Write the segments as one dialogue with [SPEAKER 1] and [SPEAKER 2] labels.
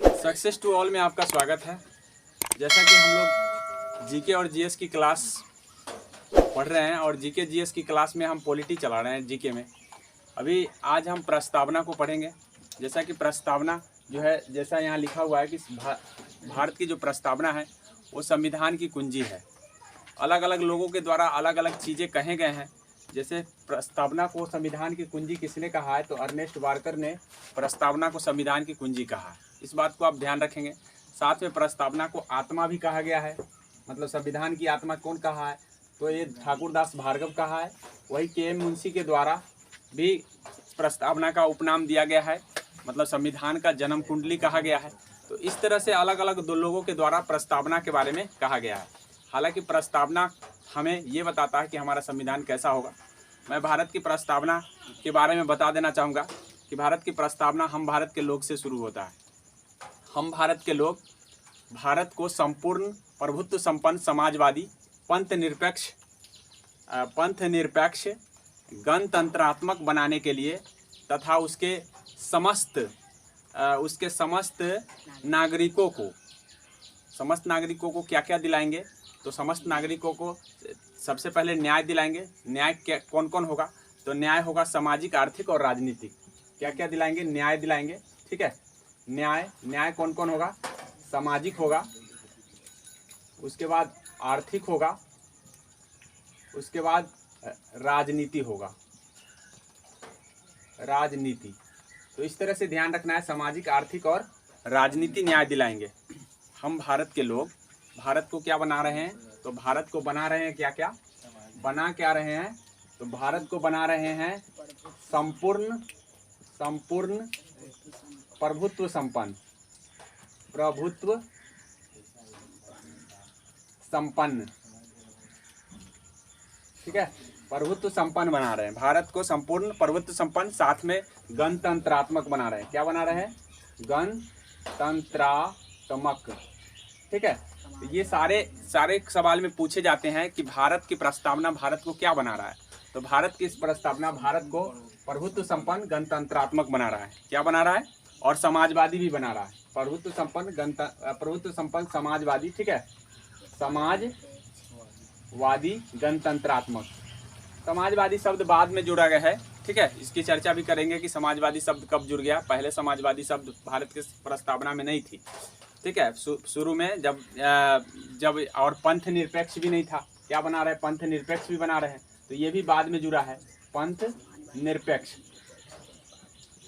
[SPEAKER 1] Success to all में आपका स्वागत है। जैसा कि हम लोग जीके और जीएस की क्लास पढ़ रहे हैं और जीके जीएस की क्लास में हम पॉलिटी चला रहे हैं जीके में। अभी आज हम प्रस्तावना को पढ़ेंगे। जैसा कि प्रस्तावना जो है, जैसा यहाँ लिखा हुआ है कि भारत की जो प्रस्तावना है वो संविधान की कुंजी है। अलग अलग लोगों के द्वारा अलग अलग चीज़ें कहे गए हैं। जैसे प्रस्तावना को संविधान की कुंजी किसने कहा है, तो अर्नेस्ट वार्कर ने प्रस्तावना को संविधान की कुंजी कहा है। इस बात को आप ध्यान रखेंगे। साथ में प्रस्तावना को आत्मा भी कहा गया है। मतलब संविधान की आत्मा कौन कहा है, तो ये ठाकुरदास भार्गव कहा है। वही के.एम. मुंशी के द्वारा भी प्रस्तावना का उपनाम दिया गया है। मतलब संविधान का जन्म कुंडली कहा गया है। तो इस तरह से अलग अलग दो लोगों के द्वारा प्रस्तावना के बारे में कहा गया है। हालांकि प्रस्तावना हमें ये बताता है कि हमारा संविधान कैसा होगा। मैं भारत की प्रस्तावना के बारे में बता देना चाहूँगा कि भारत की प्रस्तावना हम भारत के लोग से शुरू होता है। हम भारत के लोग भारत को संपूर्ण प्रभुत्व संपन्न समाजवादी पंथ निरपेक्ष गणतंत्रात्मक बनाने के लिए तथा उसके समस्त नागरिकों को क्या क्या दिलाएंगे, तो समस्त नागरिकों को सबसे पहले न्याय दिलाएंगे। न्याय क्या कौन कौन होगा, तो न्याय होगा सामाजिक, आर्थिक और राजनीतिक। क्या क्या दिलाएंगे, न्याय दिलाएंगे। ठीक है, न्याय कौन कौन होगा, सामाजिक होगा, उसके बाद आर्थिक होगा, उसके बाद राजनीति होगा, राजनीति। तो इस तरह से ध्यान रखना है, सामाजिक, आर्थिक और राजनीति न्याय दिलाएंगे। हम भारत के लोग भारत को क्या बना रहे हैं, तो भारत को बना रहे हैं क्या क्या रहे हैं, तो भारत को बना रहे हैं संपूर्ण प्रभुत्व संपन्न ठीक है, प्रभुत्व संपन्न बना रहे हैं। भारत को संपूर्ण प्रभुत्व संपन्न, साथ में गणतंत्रात्मक बना रहे हैं। क्या बना रहे हैं, गणतंत्रात्मक। ठीक है, तो ये सारे सवाल में पूछे जाते हैं कि भारत की प्रस्तावना भारत को क्या बना रहा है। तो भारत की प्रस्तावना भारत को प्रभुत्व संपन्न गणतंत्रात्मक बना रहा है। क्या बना रहा है, और समाजवादी भी बना रहा है। प्रभुत्व संपन्न समाजवादी। ठीक है, समाजवादी गणतंत्रात्मक। समाजवादी शब्द बाद में जोड़ा गया है। ठीक है, इसकी चर्चा भी करेंगे कि समाजवादी शब्द कब जुड़ गया। पहले समाजवादी शब्द भारत के प्रस्तावना में नहीं थी। ठीक है, शुरू में जब और पंथ निरपेक्ष भी नहीं था। क्या बना रहे, पंथ निरपेक्ष भी बना रहे हैं, तो ये भी बाद में जुड़ा है, पंथ निरपेक्ष।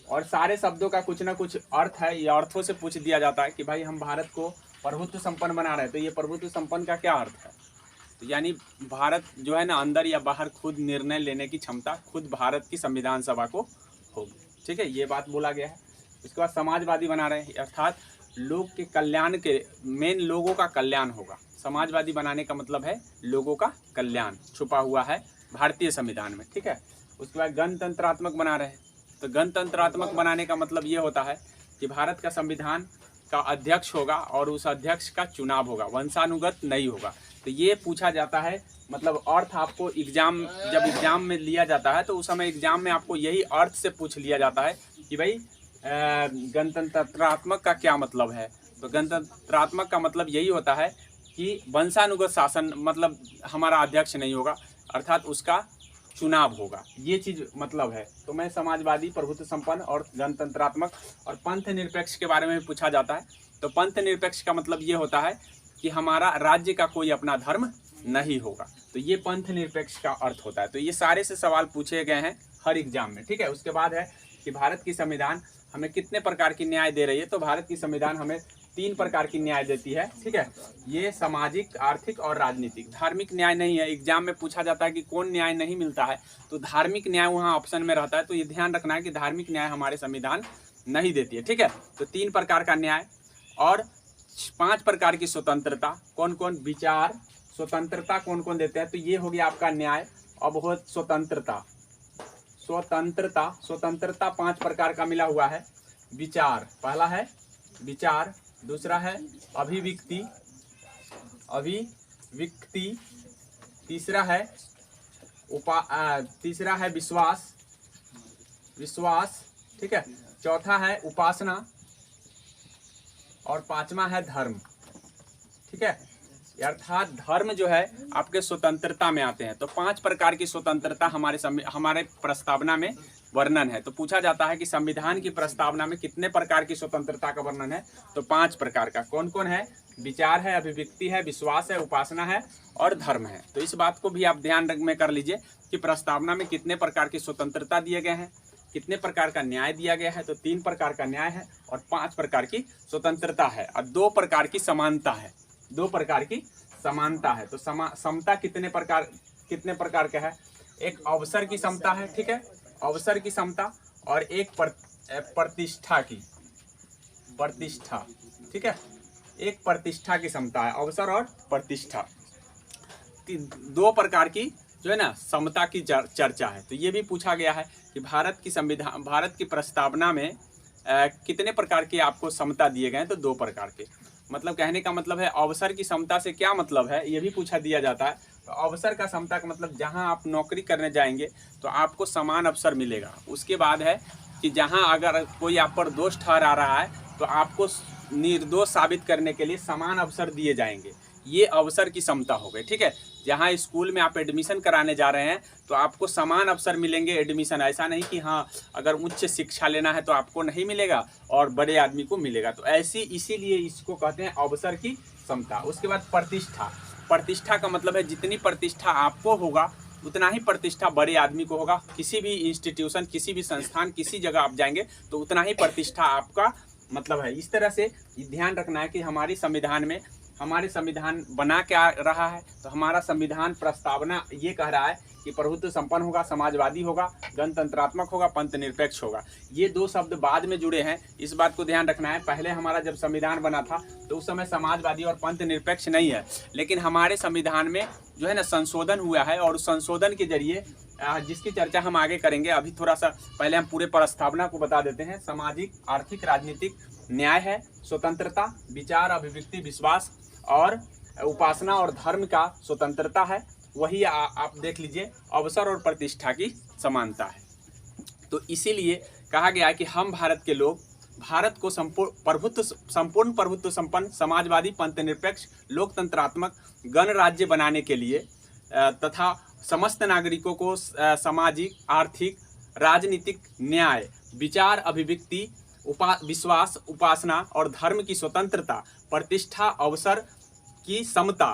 [SPEAKER 1] और सारे शब्दों का कुछ ना कुछ अर्थ है। ये अर्थों से पूछ दिया जाता है कि भाई हम भारत को प्रभुत्व संपन्न बना रहे हैं, तो ये प्रभुत्व संपन्न का क्या अर्थ है। तो यानी भारत जो है ना, अंदर या बाहर खुद निर्णय लेने की क्षमता खुद भारत की संविधान सभा को होगी। ठीक है, ये बात बोला गया है। उसके बाद समाजवादी बना रहे हैं, अर्थात लोग के कल्याण के मेन लोगों का कल्याण होगा। समाजवादी बनाने का मतलब है लोगों का कल्याण छुपा हुआ है भारतीय संविधान में। ठीक है, उसके बाद गणतंत्रात्मक बना रहे हैं। तो गणतंत्रात्मक बनाने का मतलब ये होता है कि भारत का संविधान का अध्यक्ष होगा और उस अध्यक्ष का चुनाव होगा, वंशानुगत नहीं होगा। तो ये पूछा जाता है, मतलब अर्थ आपको जब एग्जाम में लिया जाता है, तो उस समय एग्जाम में आपको यही अर्थ से पूछ लिया जाता है कि भाई गणतंत्रात्मक का क्या मतलब है। तो गणतंत्रात्मक का मतलब यही होता है कि वंशानुगत शासन, मतलब हमारा अध्यक्ष नहीं होगा, अर्थात उसका चुनाव होगा। ये चीज मतलब है। तो मैं समाजवादी, प्रभुत्व संपन्न और गणतंत्रात्मक और पंथ निरपेक्ष के बारे में पूछा जाता है। तो पंथ निरपेक्ष का मतलब ये होता है कि हमारा राज्य का कोई अपना धर्म नहीं होगा। तो ये पंथ निरपेक्ष का अर्थ होता है। तो ये सारे से सवाल पूछे गए हैं हर एग्जाम में। ठीक है, उसके बाद है कि भारत की संविधान हमें कितने प्रकार की न्याय दे रही है। तो भारत की संविधान हमें 3 प्रकार की न्याय देती है। ठीक है, ये सामाजिक, आर्थिक और राजनीतिक। धार्मिक न्याय नहीं है। एग्जाम में पूछा जाता है कि कौन न्याय नहीं मिलता है, तो धार्मिक न्याय वहाँ ऑप्शन में रहता है। तो ये ध्यान रखना है कि धार्मिक न्याय हमारे संविधान नहीं देती है। ठीक है, तो 3 प्रकार का न्याय और 5 प्रकार की स्वतंत्रता। कौन कौन, विचार स्वतंत्रता कौन कौन देते हैं, तो ये हो गया आपका न्याय। अब हो स्वतंत्रता 5 प्रकार का मिला हुआ है। विचार, पहला है विचार, दूसरा है अभिव्यक्ति, तीसरा है विश्वास। ठीक है, चौथा है उपासना, और पांचवा है धर्म। ठीक है, अर्थात धर्म जो है आपके स्वतंत्रता में आते हैं। तो 5 प्रकार की स्वतंत्रता हमारे प्रस्तावना में वर्णन है। तो पूछा जाता है कि संविधान की प्रस्तावना में कितने प्रकार की स्वतंत्रता का वर्णन है? तो 5 प्रकार का। कौन कौन है? विचार है, अभिव्यक्ति है, विश्वास है, उपासना है और धर्म है। तो इस बात को भी आप ध्यान में कर लीजिए कि प्रस्तावना में कितने प्रकार की स्वतंत्रता दिए गए हैं, कितने प्रकार का न्याय दिया गया है। तो 3 प्रकार का न्याय है और 5 प्रकार की स्वतंत्रता है और 2 प्रकार की समानता है। 2 प्रकार की समानता है। तो समता कितने प्रकार का है? एक अवसर की समता है, ठीक है, अवसर की समता, और एक प्रतिष्ठा की, प्रतिष्ठा, ठीक है, एक प्रतिष्ठा की समता है, अवसर और प्रतिष्ठा। 2 प्रकार की जो है ना समता की चर्चा है। तो ये भी पूछा गया है कि भारत की प्रस्तावना में कितने प्रकार के आपको समता दिए गए हैं? तो 2 प्रकार के। मतलब कहने का मतलब है अवसर की समता से क्या मतलब है, ये भी पूछा दिया जाता है। तो अवसर का समता का मतलब जहां आप नौकरी करने जाएंगे तो आपको समान अवसर मिलेगा। उसके बाद है कि जहां अगर कोई आप पर दोष ठहरा रहा है तो आपको निर्दोष साबित करने के लिए समान अवसर दिए जाएंगे। ये अवसर की समता हो गई। ठीक है, जहाँ स्कूल में आप एडमिशन कराने जा रहे हैं तो आपको समान अवसर मिलेंगे एडमिशन। ऐसा नहीं कि हाँ अगर उच्च शिक्षा लेना है तो आपको नहीं मिलेगा और बड़े आदमी को मिलेगा। तो ऐसी इसीलिए इसको कहते हैं अवसर की समता। उसके बाद प्रतिष्ठा। प्रतिष्ठा का मतलब है जितनी प्रतिष्ठा आपको होगा उतना ही प्रतिष्ठा बड़े आदमी को होगा। किसी भी इंस्टीट्यूशन, किसी भी संस्थान, किसी जगह आप जाएंगे तो उतना ही प्रतिष्ठा आपका मतलब है। इस तरह से ध्यान रखना है कि हमारे संविधान बना क्या रहा है। तो हमारा संविधान प्रस्तावना ये कह रहा है कि प्रभुत्व संपन्न होगा, समाजवादी होगा, गणतंत्रात्मक होगा, पंथ निरपेक्ष होगा। ये 2 शब्द बाद में जुड़े हैं, इस बात को ध्यान रखना है। पहले हमारा जब संविधान बना था तो उस समय समाजवादी और पंथ निरपेक्ष नहीं है, लेकिन हमारे संविधान में जो है ना संशोधन हुआ है और उस संशोधन के जरिए जिसकी चर्चा हम आगे करेंगे। अभी थोड़ा सा पहले हम पूरे प्रस्तावना को बता देते हैं। सामाजिक, आर्थिक, राजनीतिक न्याय है, स्वतंत्रता, विचार, अभिव्यक्ति, विश्वास और उपासना और धर्म का स्वतंत्रता है। वही आप देख लीजिए अवसर और प्रतिष्ठा की समानता है। तो इसीलिए कहा गया है कि हम भारत के लोग भारत को संपूर्ण प्रभुत्व संपन्न, समाजवादी, पंथ निरपेक्ष, लोकतंत्रात्मक गणराज्य बनाने के लिए तथा समस्त नागरिकों को सामाजिक, आर्थिक, राजनीतिक न्याय, विचार, अभिव्यक्ति, विश्वास, उपासना और धर्म की स्वतंत्रता, प्रतिष्ठा, अवसर की समता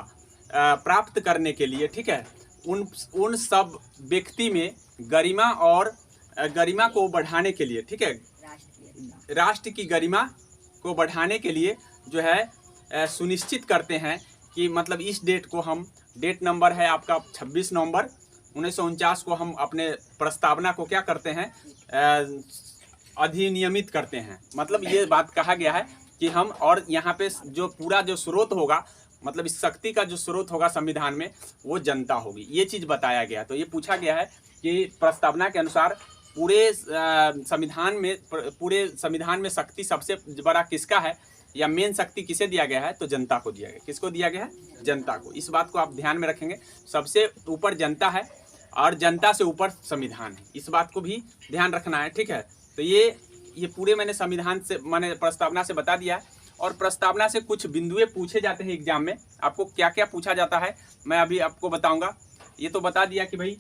[SPEAKER 1] प्राप्त करने के लिए, ठीक है, उन सब व्यक्ति में गरिमा को बढ़ाने के लिए, ठीक है, राष्ट्र की गरिमा को बढ़ाने के लिए जो है सुनिश्चित करते हैं कि मतलब इस डेट को हम, डेट नंबर है आपका 26 नवंबर 1949 को हम अपने प्रस्तावना को क्या करते हैं, अधिनियमित करते हैं। मतलब ये बात कहा गया है कि हम, और यहाँ पे जो पूरा जो स्रोत होगा, मतलब इस शक्ति का जो स्रोत होगा संविधान में वो जनता होगी, ये चीज़ बताया गया। तो ये पूछा गया है कि प्रस्तावना के अनुसार पूरे संविधान में शक्ति सबसे बड़ा किसका है, या मेन शक्ति किसे दिया गया है? तो जनता को दिया गया। किसको दिया गया है? जनता को। इस बात को आप ध्यान में रखेंगे, सबसे ऊपर जनता है और जनता से ऊपर संविधान है। इस बात को भी ध्यान रखना है, ठीक है। तो ये पूरे मैंने प्रस्तावना से बता दिया है। और प्रस्तावना से कुछ बिंदुएं पूछे जाते हैं एग्जाम में। आपको क्या क्या पूछा जाता है मैं अभी आपको बताऊंगा। ये तो बता दिया कि भाई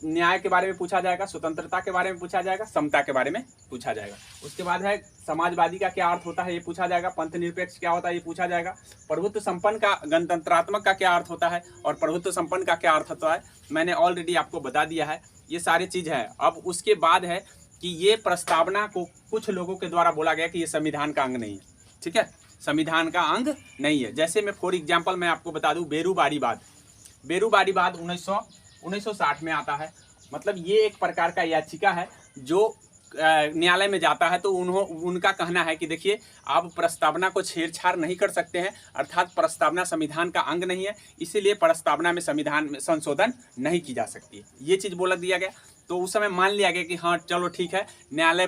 [SPEAKER 1] न्याय के बारे में पूछा जाएगा, स्वतंत्रता के बारे में पूछा जाएगा, समता के बारे में पूछा जाएगा। उसके बाद है समाजवादी का क्या अर्थ होता है, ये पूछा जाएगा। पंथ निरपेक्ष क्या होता है, ये पूछा जाएगा। प्रभुत्व संपन्न का, गणतंत्रात्मक का क्या अर्थ होता है और प्रभुत्व संपन्न का क्या अर्थ होता है, मैंने ऑलरेडी आपको बता दिया है। ये सारी चीज़ है। अब उसके बाद है कि ये प्रस्तावना को कुछ लोगों के द्वारा बोला गया कि ये संविधान का अंग नहीं है, ठीक है, संविधान का अंग नहीं है। जैसे मैं फॉर एग्जाम्पल मैं आपको बता दूं, बेरूबारीवाद 1960 में आता है। मतलब ये एक प्रकार का याचिका है जो न्यायालय में जाता है। तो उनका कहना है कि देखिए आप प्रस्तावना को छेड़छाड़ नहीं कर सकते हैं, अर्थात प्रस्तावना संविधान का अंग नहीं है, इसीलिए प्रस्तावना में संविधान में संशोधन नहीं की जा सकती है। ये चीज़ बोला दिया गया। तो उस समय मान लिया गया कि हाँ चलो ठीक है, न्यायालय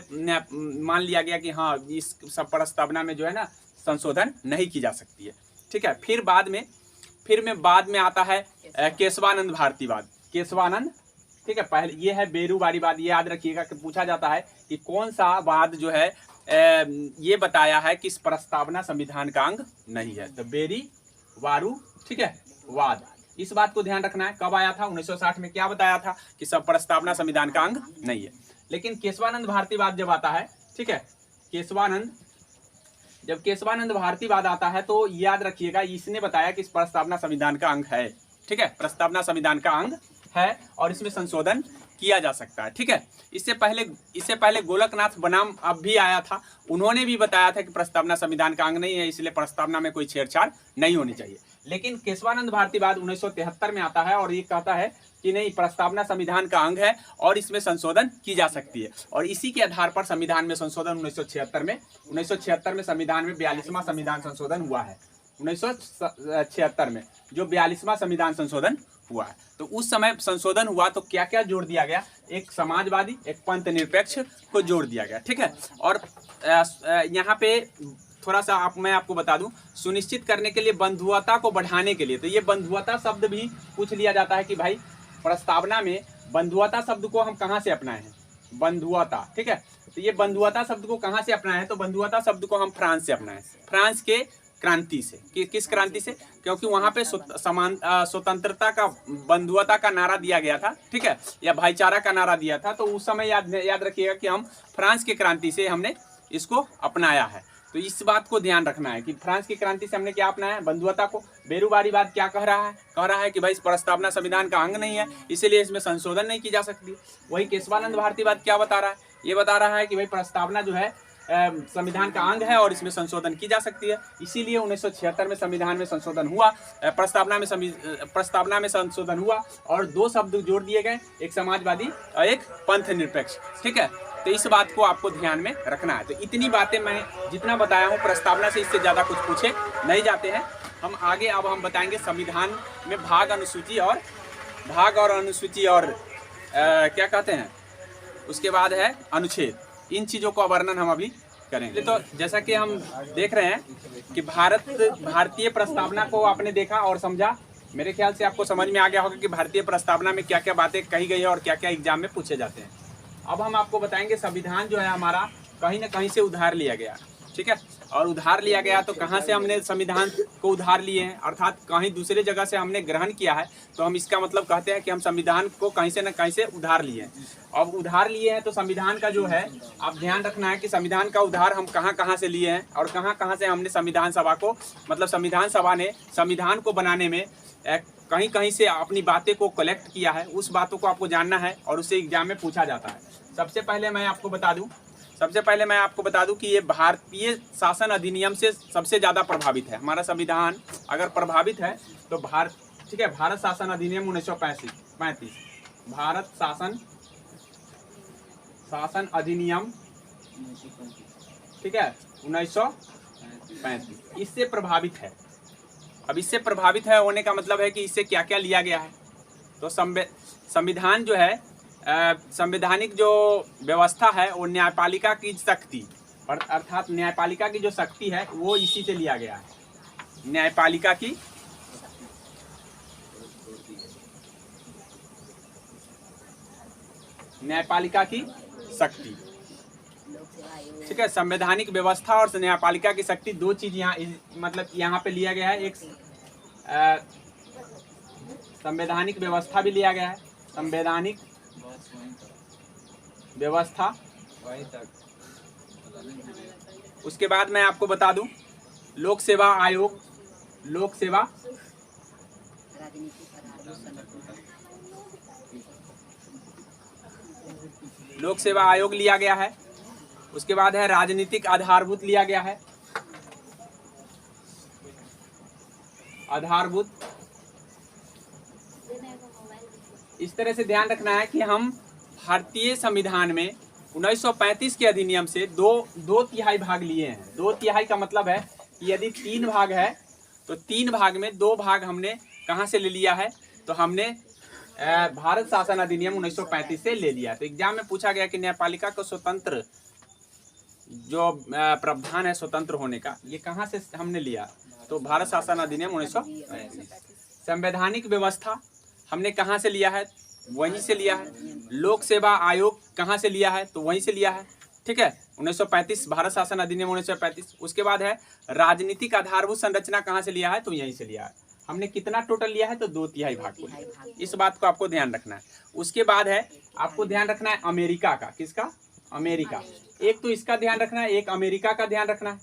[SPEAKER 1] मान लिया गया कि हाँ इस सब प्रस्तावना में जो है ना संशोधन नहीं की जा सकती है, ठीक है। फिर बाद में आता है केशवानंद भारतीवाद, केशवानंद, ठीक है। पहले ये है बेरूबारीवाद। ये याद रखिएगा कि पूछा जाता है कि कौन सा वाद जो है ये बताया है कि इस प्रस्तावना संविधान का अंग नहीं है। तो बेरी वारू, ठीक है, वाद, इस बात को ध्यान रखना है। कब आया था? 1960 में। क्या बताया था? कि सब प्रस्तावना संविधान का अंग नहीं है। लेकिन केशवानंद भारतीवाद जब आता है, ठीक है, जब केशवानंद भारतीवाद आता है तो याद रखिएगा, इसने बताया कि इस प्रस्तावना संविधान का अंग है, ठीक है, प्रस्तावना संविधान का अंग है और इसमें संशोधन किया जा सकता है, ठीक है। इससे पहले गोलकनाथ बनाम अब भी आया था, उन्होंने भी बताया था कि प्रस्तावना संविधान का अंग नहीं है, इसलिए प्रस्तावना में कोई छेड़छाड़ नहीं होनी चाहिए। लेकिन केशवानंद भारतीवाद 1973 में आता है और ये कहता है कि नहीं, प्रस्तावना संविधान का अंग है और इसमें संशोधन की जा सकती है। और इसी के आधार पर संविधान में संशोधन 1976 में संविधान में 42वां संविधान संशोधन हुआ है। 1976 में जो 42वां संविधान संशोधन हुआ है, तो उस समय संशोधन हुआ तो क्या क्या जोड़ दिया गया? एक समाजवादी, एक पंथ निरपेक्ष को जोड़ दिया गया, ठीक है। और यहाँ पे थोड़ा सा मैं आपको बता दूं, सुनिश्चित करने के लिए बंधुता को बढ़ाने के लिए, तो ये बंधुता शब्द भी पूछ लिया जाता है कि भाई प्रस्तावना में बंधुता शब्द को हम कहाँ से अपनाए हैं? बंधुता, ठीक है, तो ये बंधुता शब्द को कहाँ से अपनाए हैं? तो बंधुता शब्द को हम फ्रांस से अपनाए, फ्रांस के क्रांति से। किस क्रांति से? क्योंकि वहां पे स्वतंत्रता का, बंधुता का नारा दिया गया था, ठीक है, या भाईचारा का नारा दिया था। तो उस समय याद रखिएगा कि हम फ्रांस की क्रांति से हमने इसको अपनाया है। तो इस बात को ध्यान रखना है कि फ्रांस की क्रांति से हमने क्या अपनाया है? बंधुता को। बेरूवारीवाद क्या कह रहा है कि भाई इस प्रस्तावना संविधान का अंग नहीं है, इसीलिए इसमें संशोधन नहीं की जा सकती। वही केशवानंद भारतीवाद क्या बता रहा है? ये बता रहा है कि भाई प्रस्तावना जो है संविधान का अंग है और इसमें संशोधन की जा सकती है, इसीलिए 1976 में संविधान में संशोधन हुआ, प्रस्तावना में संशोधन हुआ और दो शब्द जोड़ दिए गए, एक समाजवादी और एक पंथ निरपेक्ष, ठीक है। तो इस बात को आपको ध्यान में रखना है। तो इतनी बातें मैं जितना बताया हूँ प्रस्तावना से, इससे ज़्यादा कुछ पूछे नहीं जाते हैं। हम आगे अब हम बताएंगे संविधान में भाग, अनुसूची और अनुसूची और क्या कहते हैं, उसके बाद है अनुच्छेद। इन चीज़ों का वर्णन हम अभी करेंगे। तो जैसा कि हम देख रहे हैं कि भारतीय प्रस्तावना को आपने देखा और समझा, मेरे ख्याल से आपको समझ में आ गया होगा कि भारतीय प्रस्तावना में क्या क्या बातें कही गई है और क्या क्या एग्जाम में पूछे जाते हैं। अब हम आपको बताएंगे संविधान जो है हमारा कहीं ना कहीं से उधार लिया गया, ठीक है, और उधार लिया गया तो कहाँ से हमने संविधान को उधार लिए हैं, अर्थात कहीं दूसरे जगह से हमने ग्रहण किया है, तो हम इसका मतलब कहते हैं कि हम संविधान को कहीं से न कहीं से उधार लिए हैं। अब उधार लिए हैं तो संविधान का जो है, आप ध्यान रखना है कि संविधान का उधार हम कहाँ से लिए हैं और कहाँ से हमने संविधान सभा को, मतलब संविधान सभा ने संविधान को बनाने में कहीं से अपनी बातें को कलेक्ट किया है, उस बातों को आपको जानना है और उससे एग्जाम में पूछा जाता है। सबसे पहले मैं आपको बता दूं कि ये भारतीय शासन अधिनियम से सबसे ज़्यादा प्रभावित है। हमारा संविधान अगर प्रभावित है तो ठीक है, भारत शासन अधिनियम 1935, भारत शासन अधिनियम, ठीक है, 1935 इससे प्रभावित है। अब इससे प्रभावित है होने का मतलब है कि इससे क्या क्या लिया गया है। तो संविधान जो है, संवैधानिक जो व्यवस्था है वो न्यायपालिका की शक्ति, अर्थात न्यायपालिका की जो शक्ति है वो इसी से लिया गया है। न्यायपालिका की शक्ति, ठीक है, संवैधानिक व्यवस्था और न्यायपालिका की शक्ति, दो चीज यहाँ पे लिया गया है। एक संवैधानिक व्यवस्था भी लिया गया है, संवैधानिक व्यवस्था। उसके बाद मैं आपको बता दूं, लोक सेवा आयोग लिया गया है। उसके बाद है राजनीतिक आधारभूत लिया गया है, आधारभूत। इस तरह से ध्यान रखना है कि हम भारतीय संविधान में 1935 के अधिनियम से दो तिहाई भाग लिए हैं। 2/3 का मतलब है कि यदि 3 भाग है तो 3 भाग में 2 भाग हमने कहाँ से ले लिया है? तो हमने भारत शासन अधिनियम 1935 से ले लिया। तो एग्जाम में पूछा गया कि न्यायपालिका को स्वतंत्र जो प्रावधान है स्वतंत्र होने का, ये कहाँ से हमने लिया? तो भारत शासन अधिनियम 1935। संवैधानिक व्यवस्था हमने कहाँ से लिया है? वहीं से लिया है। लोक सेवा आयोग कहाँ से लिया है? तो वहीं से लिया है। ठीक है। 1935 भारत शासन अधिनियम 1935। उसके बाद है राजनीतिक आधारभूत संरचना कहाँ से लिया है, तो यहीं से लिया है। हमने कितना टोटल लिया है, तो 2/3 भाग को लिया। इस बात को आपको ध्यान रखना है। उसके बाद है आपको ध्यान रखना है अमेरिका का, किसका, अमेरिका। एक तो इसका ध्यान रखना है, एक अमेरिका का ध्यान रखना है,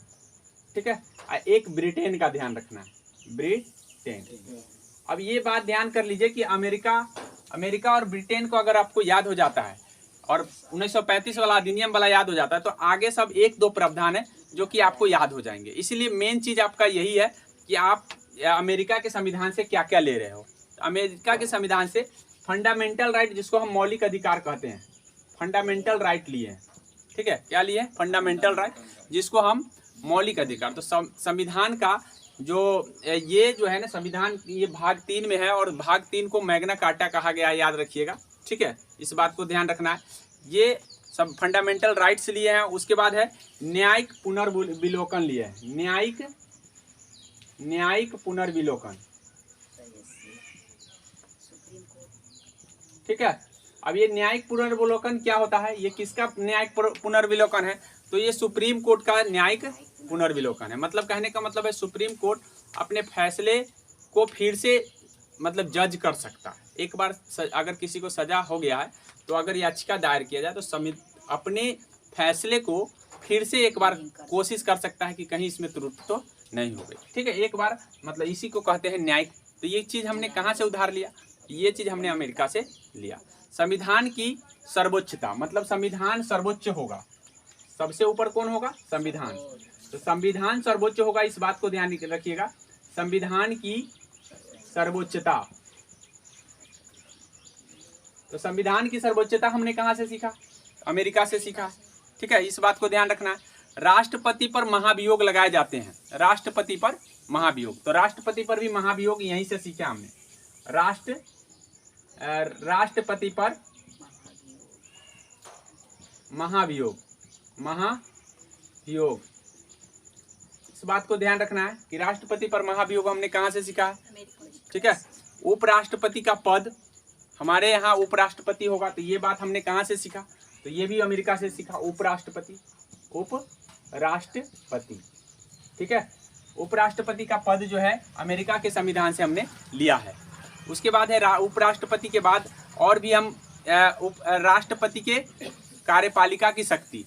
[SPEAKER 1] ठीक है, एक ब्रिटेन का ध्यान रखना है, ब्रिटेन। अब ये बात ध्यान कर लीजिए कि अमेरिका और ब्रिटेन को अगर आपको याद हो जाता है और 1935 वाला अधिनियम वाला याद हो जाता है, तो आगे सब 1-2 प्रावधान है जो कि आपको याद हो जाएंगे। इसीलिए मेन चीज आपका यही है कि आप अमेरिका के संविधान से क्या क्या ले रहे हो। अमेरिका के संविधान से फंडामेंटल राइट, जिसको हम मौलिक अधिकार कहते हैं, फंडामेंटल राइट लिए हैं, ठीक है। क्या लिए, फंडामेंटल राइट, जिसको हम मौलिक अधिकार। तो संविधान का ये जो है ना, संविधान ये भाग 3 में है और भाग 3 को मैग्ना कार्टा कहा गया है, याद रखिएगा, ठीक है। इस बात को ध्यान रखना है। ये सब फंडामेंटल राइट्स लिए हैं। उसके बाद है न्यायिक पुनर्विलोकन लिए हैं, न्यायिक पुनर्विलोकन, ठीक है। अब ये न्यायिक पुनर्विलोकन क्या होता है, ये किसका न्यायिक पुनर्विलोकन है, तो ये सुप्रीम कोर्ट का न्यायिक पुनर्विलोकन है। मतलब कहने का मतलब है सुप्रीम कोर्ट अपने फैसले को फिर से मतलब जज कर सकता है। एक बार अगर किसी को सजा हो गया है तो अगर याचिका दायर किया जाए तो अपने फैसले को फिर से एक बार कोशिश कर सकता है कि कहीं इसमें त्रुटि तो नहीं हो गई, ठीक है। एक बार मतलब इसी को कहते हैं न्यायिक। तो ये चीज हमने कहाँ से उधार लिया, ये चीज हमने अमेरिका से लिया। संविधान की सर्वोच्चता, मतलब संविधान सर्वोच्च होगा, सबसे ऊपर कौन होगा, संविधान। तो संविधान सर्वोच्च होगा, इस बात को ध्यान रखिएगा। संविधान की सर्वोच्चता, तो संविधान की सर्वोच्चता हमने कहां से सीखा, अमेरिका से सीखा, ठीक है। इस बात को ध्यान रखना है। राष्ट्रपति पर महाभियोग लगाए जाते हैं, राष्ट्रपति पर महाभियोग, तो राष्ट्रपति पर भी महाभियोग यहीं से सीखा हमने। राष्ट्रपति पर महाभियोग, इस बात को ध्यान रखना है कि राष्ट्रपति पर महाभियोग हमने कहां से सीखा है, ठीक है। उपराष्ट्रपति का पद, हमारे यहाँ उपराष्ट्रपति होगा, तो ये बात हमने कहां से सीखा, तो ये भी अमेरिका से सीखा, उपराष्ट्रपति, ठीक है। उपराष्ट्रपति का पद जो है अमेरिका के संविधान से हमने लिया है। उसके बाद है उपराष्ट्रपति के बाद और भी हम राष्ट्रपति के कार्यपालिका की शक्ति,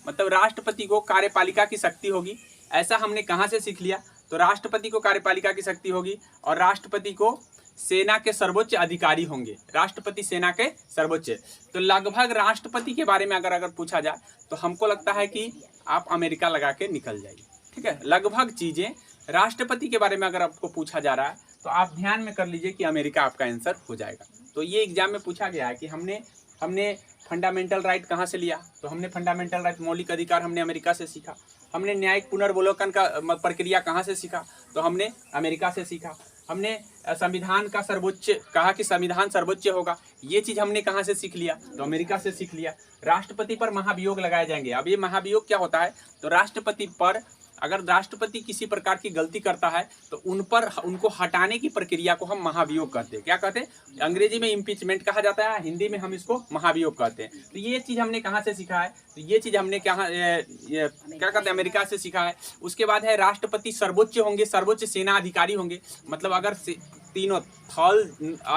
[SPEAKER 1] मतलब राष्ट्रपति को कार्यपालिका की शक्ति होगी, ऐसा हमने कहां से सीख लिया, तो राष्ट्रपति को कार्यपालिका की शक्ति होगी और राष्ट्रपति को सेना के सर्वोच्च अधिकारी होंगे, राष्ट्रपति सेना के सर्वोच्च। तो लगभग राष्ट्रपति के बारे में अगर पूछा जाए तो हमको लगता है कि आप अमेरिका लगा के निकल जाइए, ठीक है। लगभग चीजें राष्ट्रपति के बारे में अगर आपको पूछा जा रहा है तो आप ध्यान में कर लीजिए कि अमेरिका आपका आंसर हो जाएगा। तो ये एग्जाम में पूछा गया है कि हमने फंडामेंटल राइट कहाँ से लिया, तो हमने फंडामेंटल राइट मौलिक अधिकार हमने अमेरिका से सीखा। हमने न्यायिक पुनर्विलोकन का प्रक्रिया कहाँ से सीखा, तो हमने अमेरिका से सीखा। हमने संविधान का सर्वोच्च कहा कि संविधान सर्वोच्च होगा, ये चीज हमने कहाँ से सीख लिया, तो अमेरिका से सीख लिया। राष्ट्रपति पर महाभियोग लगाए जाएंगे। अब ये महाभियोग क्या होता है, तो राष्ट्रपति पर अगर राष्ट्रपति किसी प्रकार की गलती करता है तो उनको हटाने की प्रक्रिया को हम महाभियोग कहते हैं। क्या कहते हैं, अंग्रेजी में इम्पीचमेंट कहा जाता है, हिंदी में हम इसको महाभियोग कहते हैं। तो ये चीज हमने कहाँ से सीखा है, तो ये चीज हमने क्या कहते हैं, अमेरिका से सीखा है। उसके बाद है राष्ट्रपति सर्वोच्च होंगे, सर्वोच्च सेना अधिकारी होंगे, मतलब अगर तीनों थल,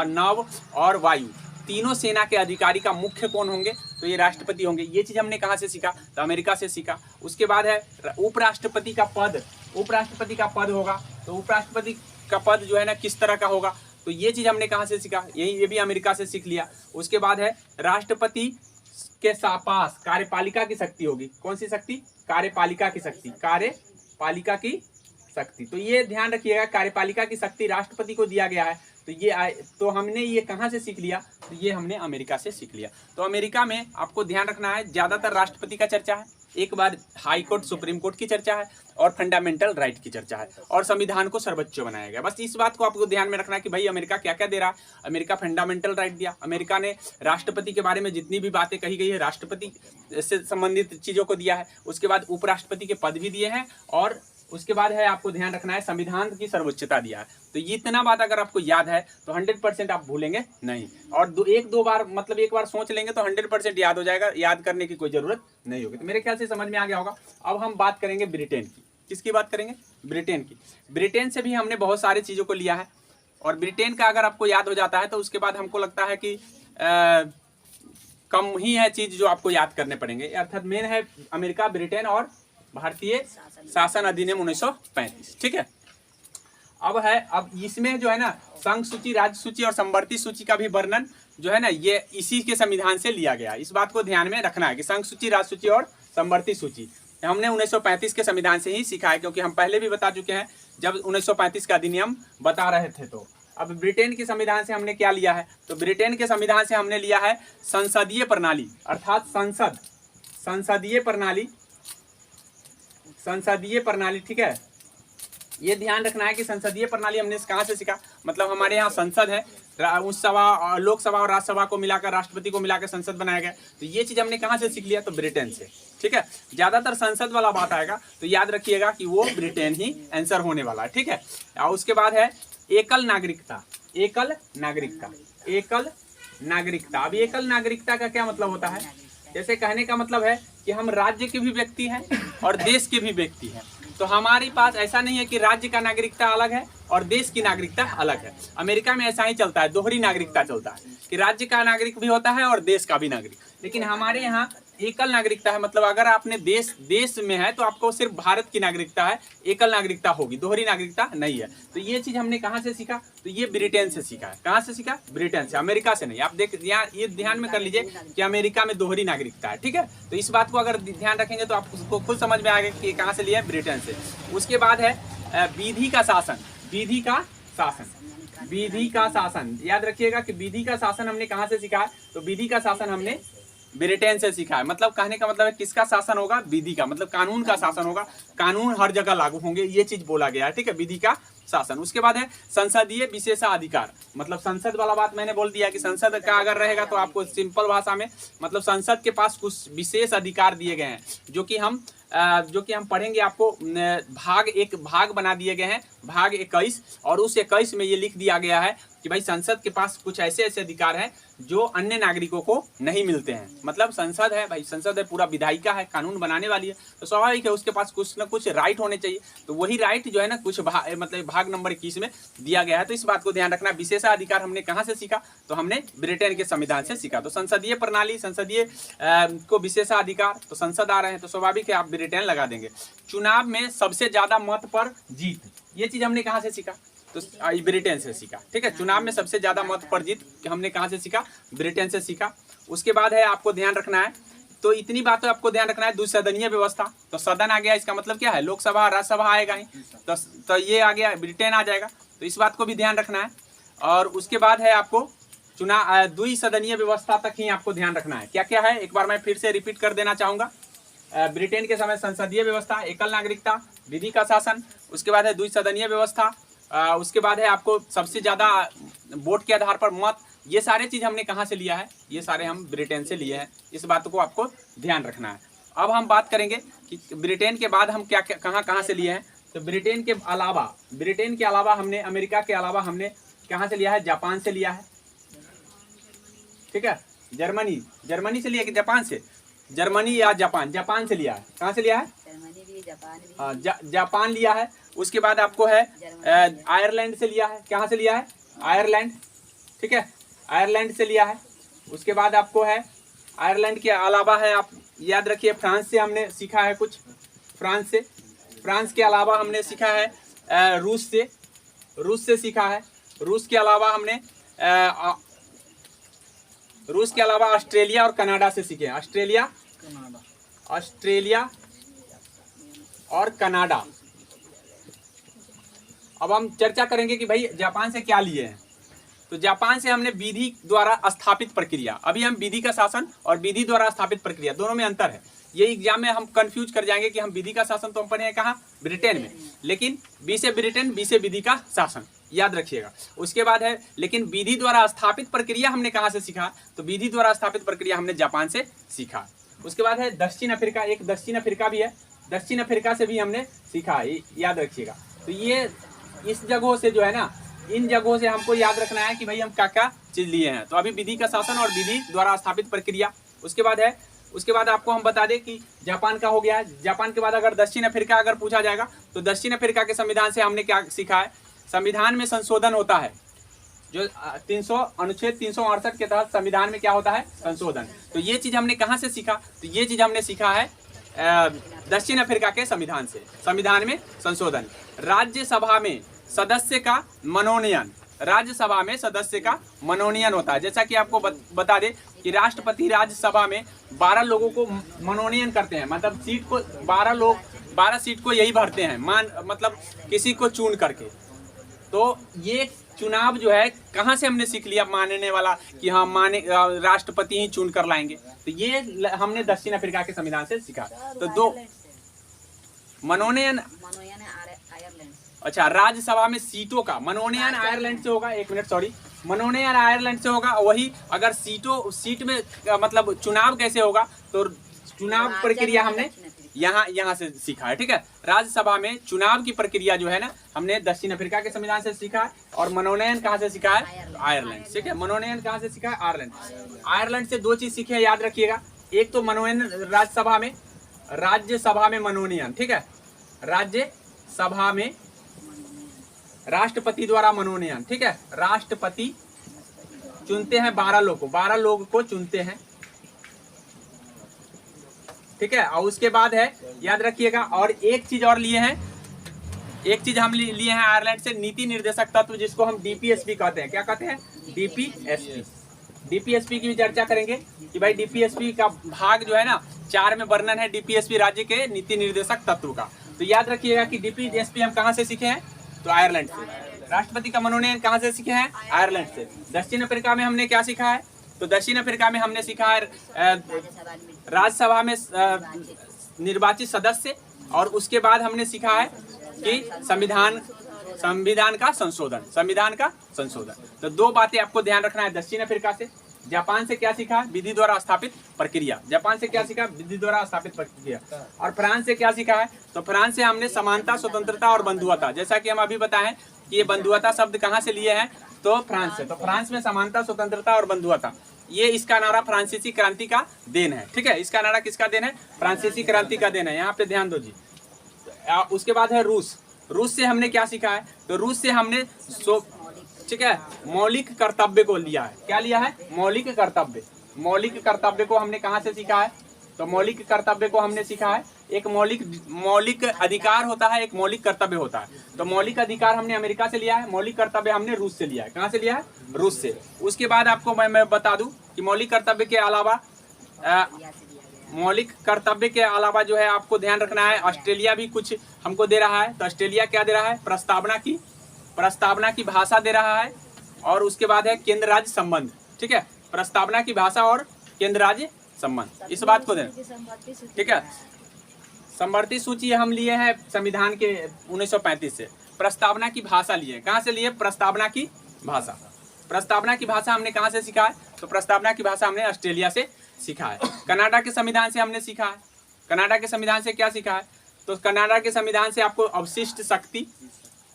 [SPEAKER 1] नभ और वायु तीनों सेना के अधिकारी का मुख्य कौन होंगे, तो ये राष्ट्रपति होंगे। ये चीज हमने कहाँ से सीखा, तो अमेरिका से सीखा। उसके बाद है उपराष्ट्रपति का पद, उपराष्ट्रपति का पद होगा, तो उपराष्ट्रपति का पद जो है ना किस तरह का होगा, तो ये चीज हमने कहाँ से सीखा, ये भी अमेरिका से सीख लिया। उसके बाद है राष्ट्रपति के पास कार्यपालिका की शक्ति होगी, कौन सी शक्ति, कार्यपालिका की शक्ति, कार्यपालिका की शक्ति। तो ये ध्यान रखिएगा, कार्यपालिका की शक्ति राष्ट्रपति को दिया गया है। तो हमने ये कहाँ से सीख लिया, तो ये हमने अमेरिका से सीख लिया। तो अमेरिका में आपको ध्यान रखना है ज्यादातर राष्ट्रपति का चर्चा है, एक बार हाई कोर्ट सुप्रीम कोर्ट की चर्चा है और फंडामेंटल राइट की चर्चा है और संविधान को सर्वोच्च बनाया गया। बस इस बात को आपको ध्यान में रखना है कि भाई अमेरिका क्या क्या दे रहा है। अमेरिका फंडामेंटल राइट दिया, अमेरिका ने राष्ट्रपति के बारे में जितनी भी बातें कही गई है राष्ट्रपति से संबंधित चीजों को दिया है। उसके बाद उपराष्ट्रपति के पद भी दिए हैं और उसके बाद है आपको ध्यान रखना है संविधान की सर्वोच्चता दिया है। तो ये इतना बात अगर आपको याद है तो 100% आप भूलेंगे नहीं, और एक दो बार मतलब एक बार सोच लेंगे तो 100% याद हो जाएगा, याद करने की कोई जरूरत नहीं होगी। तो मेरे ख्याल से समझ में आ गया होगा। अब हम बात करेंगे ब्रिटेन की। किसकी बात करेंगे? ब्रिटेन की। ब्रिटेन से भी हमने बहुत सारी चीज़ों को लिया है, और ब्रिटेन का अगर आपको याद हो जाता है तो उसके बाद हमको लगता है कि कम ही है चीज़ जो आपको याद करने पड़ेंगे। अर्थात मेन है अमेरिका, ब्रिटेन और भारतीय शासन अधिनियम 1935। ठीक है। अब इसमें जो है ना संघ सूची, राज्य सूची और संवर्ती सूची का भी वर्णन जो है ना ये इसी के संविधान से लिया गया। इस बात को ध्यान में रखना है कि संघ सूची, राज्य सूची और संवर्ती सूची हमने 1935 के संविधान से ही सीखा है, क्योंकि हम पहले भी बता चुके हैं जब 1935 का अधिनियम बता रहे थे। तो अब ब्रिटेन के संविधान से हमने क्या लिया है? तो ब्रिटेन के संविधान से हमने लिया है संसदीय प्रणाली, अर्थात संसदीय प्रणाली। ठीक है, ये ध्यान रखना है कि संसदीय प्रणाली हमने कहाँ से सीखा। मतलब हमारे यहाँ संसद है, उस सभा, लोकसभा और राज्यसभा को मिलाकर, राष्ट्रपति को मिलाकर संसद बनाया गया। तो ये चीज़ हमने कहाँ से सीख लिया? तो ब्रिटेन से। ठीक है, ज़्यादातर संसद वाला बात आएगा तो याद रखिएगा कि वो ब्रिटेन ही आंसर होने वाला है। ठीक है, और उसके बाद है एकल नागरिकता। अब एकल नागरिकता का क्या मतलब होता है? जैसे कहने का मतलब है कि हम राज्य के भी व्यक्ति हैं और देश के भी व्यक्ति हैं। तो हमारे पास ऐसा नहीं है कि राज्य का नागरिकता अलग है और देश की नागरिकता अलग है। अमेरिका में ऐसा ही चलता है, दोहरी नागरिकता चलता है कि राज्य का नागरिक भी होता है और देश का भी नागरिक। लेकिन हमारे यहाँ एकल नागरिकता है, मतलब अगर आपने देश में है तो आपको सिर्फ भारत की नागरिकता है, एकल नागरिकता होगी, दोहरी नागरिकता नहीं है। तो ये चीज़ हमने कहाँ से सीखा? तो ये ब्रिटेन से सीखा है। कहाँ से सीखा? ब्रिटेन से, अमेरिका से नहीं। आप ये ध्यान में कर लीजिए कि अमेरिका में दोहरी नागरिकता है। ठीक है, तो इस बात को अगर ध्यान रखेंगे तो आपको खुद समझ में आएगा कि कहाँ से लिया है, ब्रिटेन से। उसके बाद है विधि का शासन। याद रखिएगा कि विधि का शासन हमने कहाँ से सीखा है? तो विधि का शासन हमने ब्रिटेन से सीखा है। मतलब कहने का मतलब है किसका शासन होगा? विधि का, मतलब कानून का शासन होगा, कानून हर जगह लागू होंगे, ये चीज बोला गया है। ठीक है, विधि का शासन। उसके बाद है संसदीय विशेषाधिकार। मतलब संसद वाला बात मैंने बोल दिया कि संसद का अगर रहेगा तो आपको सिंपल भाषा में मतलब संसद के पास कुछ विशेष अधिकार दिए गए हैं, जो कि हम पढ़ेंगे। आपको भाग बना दिए गए हैं, भाग 21, और उस 21 में ये लिख दिया गया है कि भाई संसद के पास कुछ ऐसे अधिकार हैं जो अन्य नागरिकों को नहीं मिलते हैं। मतलब संसद है भाई, संसद है, पूरा विधायिका है, कानून बनाने वाली है, तो स्वाभाविक है उसके पास कुछ ना कुछ राइट होने चाहिए। तो वही राइट जो है ना कुछ मतलब भाग नंबर 21 में दिया गया है। तो इस बात को ध्यान रखना। विशेषाधिकार हमने कहाँ से सीखा? तो हमने ब्रिटेन के संविधान से सीखा। तो संसदीय प्रणाली, संसदीय को विशेषाधिकार, तो संसद आ रहे हैं तो स्वाभाविक है आप ब्रिटेन लगा देंगे। चुनाव में सबसे ज्यादा मत पर जीत, ये चीज हमने कहाँ से सीखा? तो ब्रिटेन से सीखा। ठीक है, चुनाव में सबसे ज्यादा मत पर जीत हमने कहाँ से सीखा? ब्रिटेन से सीखा। उसके बाद है आपको ध्यान रखना है, तो इतनी बातों आपको ध्यान रखना है। द्विसदनीय व्यवस्था, तो सदन आ गया, इसका मतलब क्या है? लोकसभा राज्यसभा आएगा ही, तो ये आ गया, ब्रिटेन आ जाएगा। तो इस बात को भी ध्यान रखना है। और उसके बाद है आपको चुनाव, द्विसदनीय व्यवस्था तक ही आपको ध्यान रखना है। क्या क्या है एक बार मैं फिर से रिपीट कर देना चाहूंगा। ब्रिटेन के समय संसदीय व्यवस्था, एकल नागरिकता, विधि का शासन, उसके बाद है द्विसदनीय व्यवस्था, उसके बाद है आपको सबसे ज़्यादा वोट के आधार पर मत। ये सारे चीज़ हमने कहाँ से लिया है? ये सारे हम ब्रिटेन से लिए हैं। इस बात को आपको ध्यान रखना है। अब हम बात करेंगे कि ब्रिटेन के बाद हम क्या कहाँ से लिए हैं। तो ब्रिटेन के अलावा हमने, अमेरिका के अलावा हमने कहाँ से लिया है? जापान से लिया है। ठीक है, जर्मनी से लिया कि जापान से? जर्मनी या जापान से लिया है। कहाँ से लिया है? जापान लिया है। उसके बाद आपको है आयरलैंड से लिया है। कहाँ से लिया है? आयरलैंड। ठीक है, आयरलैंड से लिया है। उसके बाद आपको है आयरलैंड के अलावा है, आप याद रखिए, फ्रांस से हमने सीखा है कुछ, फ्रांस के अलावा हमने सीखा है रूस से सीखा है। रूस के अलावा ऑस्ट्रेलिया और कनाडा से सीखे। ऑस्ट्रेलिया और कनाडा। अब हम चर्चा करेंगे कि भाई जापान से क्या लिए हैं। तो जापान से हमने विधि द्वारा स्थापित प्रक्रिया, अभी हम विधि का शासन और विधि द्वारा स्थापित प्रक्रिया दोनों में अंतर है। ये एग्जाम में हम कंफ्यूज कर जाएंगे कि हम विधि का शासन तो हम पढ़े हैं कहाँ? ब्रिटेन में, लेकिन बी से ब्रिटेन, बी से विधि का शासन, याद रखिएगा। उसके बाद है लेकिन विधि द्वारा स्थापित प्रक्रिया हमने कहाँ से सीखा? तो विधि द्वारा स्थापित प्रक्रिया हमने जापान से सीखा। उसके बाद है दक्षिण अफ्रीका, एक दक्षिण अफ्रीका भी है, दक्षिण अफ्रीका से भी हमने सीखा है, याद रखिएगा। तो ये इस जगहों से जो है ना, इन जगहों से हमको याद रखना है कि भाई हम क्या क्या चीज लिए हैं। तो अभी विधि का शासन और विधि द्वारा स्थापित प्रक्रिया, उसके बाद आपको हम बता दें कि जापान का हो गया है। जापान के बाद अगर दक्षिण अफ्रीका अगर पूछा जाएगा तो दक्षिण अफ्रीका के संविधान से हमने क्या सीखा है, संविधान में संशोधन होता है, जो अनुच्छेद 368 के तहत संविधान में क्या होता है, संशोधन। तो ये चीज हमने कहाँ से सीखा, तो ये चीज हमने सीखा है दक्षिण अफ्रीका के संविधान से। संविधान में संशोधन, राज्यसभा में सदस्य का मनोनयन, राज्यसभा में सदस्य का मनोनयन होता है। जैसा कि आपको बता दें कि राष्ट्रपति राज्यसभा में 12 लोगों को मनोनयन करते हैं, मतलब सीट को 12 सीट को यही भरते हैं, मतलब किसी को चुन करके। तो ये चुनाव जो है कहाँ से हमने सीख लिया मानने वाला कि हाँ राष्ट्रपति ही चुन कर लाएंगे, तो ये हमने दक्षिण अफ्रीका के संविधान से सीखा। तो दो मनोनयन अच्छा, राज्यसभा में सीटों का मनोनयन आयरलैंड से होगा, एक मिनट सॉरी, मनोनयन आयरलैंड से होगा। वही अगर सीट में मतलब चुनाव कैसे होगा, तो चुनाव प्रक्रिया हमने यहाँ से सीखा है, ठीक है। राज्यसभा में चुनाव की प्रक्रिया जो है ना, हमने दक्षिण अफ्रीका के संविधान से सीखा है। और मनोनयन कहाँ से सीखा है, आयरलैंड, ठीक है। मनोनयन कहाँ से सीखा है, आयरलैंड से। 2 चीज सीखे, याद रखिएगा। एक तो मनोनयन राज्यसभा में मनोनयन, ठीक है, राज्यसभा में राष्ट्रपति द्वारा मनोनयन, ठीक है। राष्ट्रपति चुनते हैं 12 लोग को चुनते हैं, ठीक है। और उसके बाद है, याद रखिएगा, और एक चीज और लिए हैं, एक चीज हम लिए हैं आयरलैंड से, नीति निर्देशक तत्व, जिसको हम डीपीएसपी कहते हैं। क्या कहते हैं, डीपीएसपी की भी चर्चा करेंगे कि भाई डीपीएसपी का भाग जो है ना 4 में वर्णन है डीपीएसपी राज्य के नीति निर्देशक तत्व का। तो याद रखिएगा कि डीपीएसपी हम कहाँ से सीखे हैं, तो आयरलैंड से। राष्ट्रपति का मनोनयन कहाँ से सीखे हैं, आयरलैंड से। दक्षिण अफ्रीका में हमने क्या सीखा है, तो दक्षिण अफ्रीका में हमने सीखा है राज्यसभा में निर्वाचित सदस्य, और उसके बाद हमने सीखा है कि संविधान का संशोधन। तो 2 बातें आपको ध्यान रखना है दक्षिण अफ्रीका से। जापान से क्या सीखा, विधि द्वारा स्थापित प्रक्रिया। जापान से क्या सीखा, विधि द्वारा स्थापित प्रक्रिया। और फ्रांस से क्या सीखा है, तो फ्रांस से हमने समानता, स्वतंत्रता और बंधुता। जैसा कि हम अभी बताएं कि ये बंधुता शब्द कहाँ से लिए हैं, तो फ्रांस से। तो फ्रांस में समानता, स्वतंत्रता और बंधुता, ये इसका नारा फ्रांसीसी क्रांति का देन है, ठीक है। इसका नारा किसका देन है, फ्रांसीसी क्रांति का देन है, यहाँ पे ध्यान दो जी। उसके बाद है रूस से हमने क्या सीखा है, तो रूस से हमने ठीक है मौलिक कर्तव्य को लिया है। क्या लिया है, मौलिक कर्तव्य को हमने कहाँ से सीखा है, तो मौलिक कर्तव्य को हमने सीखा है। एक मौलिक अधिकार होता है, एक मौलिक कर्तव्य होता है। तो मौलिक अधिकार हमने अमेरिका से लिया है, मौलिक कर्तव्य हमने रूस से लिया है। कहाँ से लिया है, रूस से। उसके बाद आपको मैं बता दूं कि मौलिक कर्तव्य के अलावा जो है आपको ध्यान रखना है, ऑस्ट्रेलिया भी कुछ हमको दे रहा है। तो ऑस्ट्रेलिया क्या दे रहा है, प्रस्तावना की भाषा दे रहा है। और उसके बाद है केंद्र राज्य संबंध, ठीक है। प्रस्तावना की भाषा और केंद्र राज्य संबंध, इस बात को देना, ठीक है। समवर्ती सूची हम लिए हैं संविधान के 1935 से। प्रस्तावना की भाषा लिए, कहाँ से लिए, प्रस्तावना की भाषा हमने कहाँ से सीखा है, तो प्रस्तावना की भाषा हमने ऑस्ट्रेलिया से सीखा है। कनाडा के संविधान से हमने सीखा है। कनाडा के संविधान से क्या सीखा है, तो कनाडा के संविधान से आपको अवशिष्ट शक्ति,